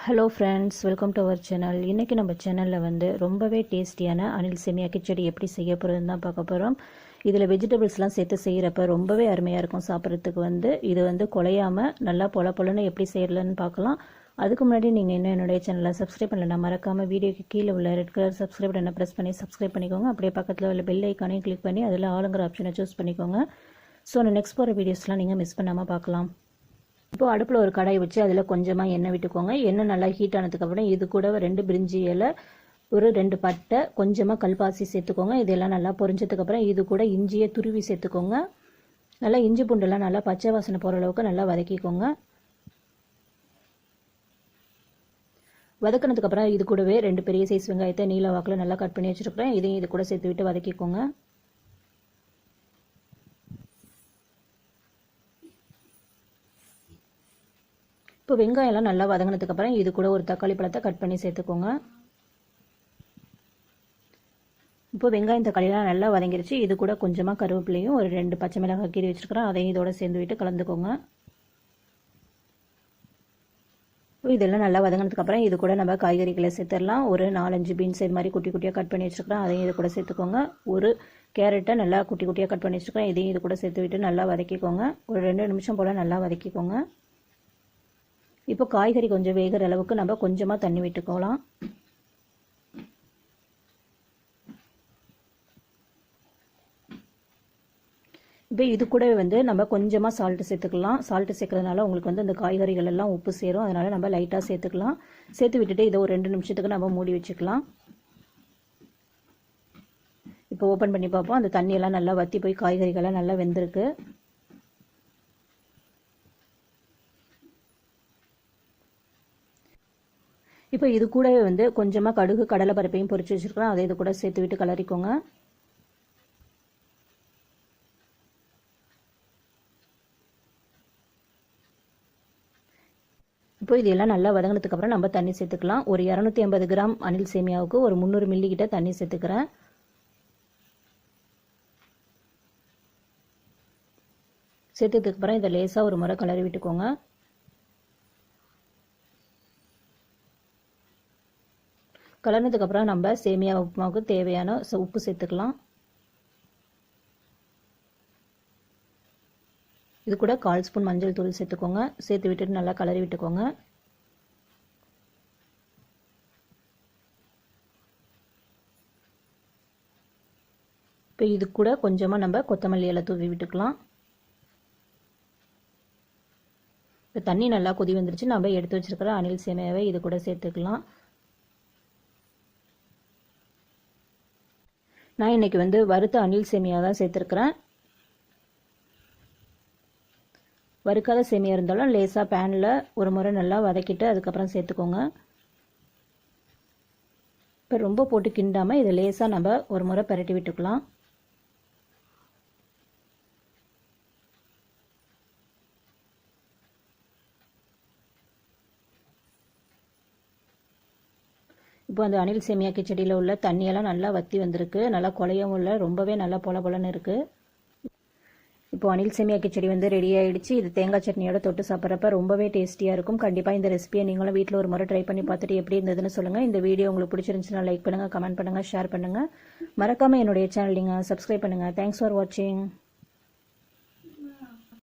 Hello friends, welcome to our channel. இன்றைக்கி நம்ம சேனலில் ரொம்பவே டேஸ்டியான அணில் சேமியா கிச்சடி எப்படி செய்ய போகிறதுன்னு தான் பார்க்க போகிறோம். இதில் வெஜிடபிள்ஸ்லாம் சேர்த்து செய்கிறப்ப ரொம்பவே அருமையாக இருக்கும் சாப்பிட்றதுக்கு. இது குலையாமல் நல்லா பொலன்னு எப்படி செய்யலன்னு பார்க்கலாம். அதுக்கு முன்னாடி நீங்கள் இன்னும் என்னுடைய சேனலை சப்ஸ்கிரைப் பண்ணலாம். மறக்காமல் வீடியோக்கு கீழே உள்ள ரெட் கலர் சப்ஸ்கிரைப் பண்ண ப்ரெஸ் பண்ணி சப்ஸ்கிரைப் பண்ணிக்கோங்க. அப்படியே பக்கத்தில் உள்ள பெல் ஐக்கானையும் கிளிக் பண்ணி அதில் ஆளுங்கிற ஆப்ஷனை சூஸ் பண்ணிக்கோங்க. ஸோ நான் நெக்ஸ்ட் போகிற வீடியோஸ்லாம் நீங்கள் மிஸ் பண்ணாமல் பார்க்கலாம். இப்போ அடுப்பில் ஒரு கடாய் வச்சு அதில் கொஞ்சமாக எண்ணெய் விட்டுக்கோங்க. எண்ணெய் நல்லா ஹீட் ஆனதுக்கப்புறம் இது கூட 2 பிரிஞ்சி இலை, ஒரு 2 பட்டை, கொஞ்சமாக கல்பாசி சேர்த்துக்கோங்க. இதெல்லாம் நல்லா பொரிஞ்சதுக்கப்புறம் இது கூட இஞ்சியை துருவி சேர்த்துக்கோங்க. நல்லா இஞ்சி பூண்டெல்லாம் நல்லா பச்சை வாசனை போகிற அளவுக்கு நல்லா வதக்கிக்கோங்க. வதக்கினதுக்கப்புறம் இது கூடவே 2 பெரிய சைஸ் வெங்காயத்தை நீல வாக்கில் நல்லா கட் பண்ணி வச்சுருக்கிறேன். இதையும் இது கூட சேர்த்து விட்டு வதக்கிக்கோங்க. இப்போ வெங்காயம்லாம் நல்லா வதங்கினதுக்கப்புறம் இது கூட ஒரு தக்காளி பழத்தை கட் பண்ணி சேர்த்துக்கோங்க. இப்போ வெங்காயம் தக்காளிலாம் நல்லா வதங்கிருச்சு. இது கூட கொஞ்சமாக கருவேப்பிலையும் ஒரு 2 பச்சை மிளகாய் கீறி வச்சுருக்கிறேன். அதையும் இதோட சேர்ந்து விட்டு கலந்துக்கோங்க. இதெல்லாம் நல்லா வதங்கினதுக்கப்புறம் இது கூட நம்ம காய்கறிகளை சேர்த்துடலாம். ஒரு 4-5 பீன்ஸ் இது மாதிரி குட்டி குட்டியாக கட் பண்ணி வச்சுருக்கிறேன். அதையும் இது கூட சேர்த்துக்கோங்க. ஒரு கேரட்டை நல்லா குட்டி குட்டியாக கட் பண்ணி வச்சுருக்கிறேன். இதையும் இது கூட சேர்த்து விட்டு நல்லா வதக்கிக்கோங்க. ஒரு 2 நிமிஷம் போல் நல்லா வதக்கிக்கோங்க. இப்போ காய்கறி கொஞ்சம் வேகிற அளவுக்கு நம்ம கொஞ்சமாக தண்ணி விட்டுக்கலாம். இப்போ இது கூட நம்ம கொஞ்சமாக சால்ட்டு சேர்த்துக்கலாம். சால்ட்டு சேர்க்கறதுனால உங்களுக்கு இந்த காய்கறிகள் எல்லாம் உப்பு சேரும். அதனால நம்ம லைட்டாக சேர்த்துக்கலாம். சேர்த்து விட்டுட்டு இதை ஒரு 2 நிமிஷத்துக்கு நம்ம மூடி வச்சுக்கலாம். இப்போ ஓப்பன் பண்ணி பார்ப்போம். அந்த தண்ணியெல்லாம் நல்லா வற்றி போய் காய்கறிகள்லாம் நல்லா வெந்திருக்கு. இப்போ இது கூடவே கொஞ்சமாக கடுகு கடலை பருப்பையும் பொரிச்சு வச்சுருக்கிறோம். அதை இது கூட சேர்த்து விட்டு கலரிக்கோங்க. இப்போ இதெல்லாம் நல்லா வதங்கினதுக்கப்புறம் நம்ம தண்ணி சேர்த்துக்கலாம். ஒரு 250 கிராம் அணில் சேமியாவுக்கு ஒரு 300 மில்லி கிட்ட தண்ணி சேர்த்துக்கிறேன். சேர்த்ததுக்கப்புறம் இதை லேசாக ஒரு முறை கலரி விட்டுக்கோங்க. கலர்னதுக்கப்புறம் நம்ம சேமியா உப்புமாவுக்கு தேவையான உப்பு சேர்த்துக்கலாம். இது கூட 1/4 ஸ்பூன் மஞ்சள் தூள் சேர்த்துக்கோங்க. சேர்த்து விட்டுட்டு நல்லா கலரி விட்டுக்கோங்க. இப்போ இது கூட கொஞ்சமாக நம்ம கொத்தமல்லி இலை தூவி விட்டுக்கலாம். இப்போ தண்ணி நல்லா கொதி வந்துருச்சு. நம்ம எடுத்து வச்சிருக்கிற அணில் சேமியாவை இது கூட சேர்த்துக்கலாம். நான் இன்னைக்கு வறுத்த அணில் சேமியா தான் சேர்த்துருக்கிறேன். வறுக்காத சேமியா இருந்தாலும் லேசாக பேனில் ஒரு முறை நல்லா வதக்கிட்டு அதுக்கப்புறம் சேர்த்துக்கோங்க. இப்போ ரொம்ப போட்டு கிண்டாமல் இதை லேசாக நம்ம ஒரு முறை பரட்டி விட்டுக்கலாம். இப்போ அந்த அணில் சேமியா கிச்சடியில் உள்ள தண்ணியெல்லாம் நல்லா வற்றி வந்திருக்கு. நல்லா குழையவும் இல்லை, ரொம்பவே நல்லா பொலன்னு இருக்குது. இப்போ அணில் சேமியா கிச்சடி ரெடி ஆகிடுச்சு. இது தேங்காய் சட்னியோட தொட்டு சாப்பிட்றப்ப ரொம்பவே டேஸ்டியாக இருக்கும். கண்டிப்பாக இந்த ரெசிபியை நீங்களும் வீட்டில் ஒரு முறை ட்ரை பண்ணி பார்த்துட்டு எப்படி இருந்ததுன்னு சொல்லுங்கள். இந்த வீடியோ உங்களுக்கு பிடிச்சிருந்துச்சுன்னா லைக் பண்ணுங்கள், கமெண்ட் பண்ணுங்கள், ஷேர் பண்ணுங்கள். மறக்காமல் என்னுடைய சேனல் நீங்கள் சப்ஸ்கிரைப் பண்ணுங்கள். தேங்க்ஸ் ஃபார் வாட்சிங்.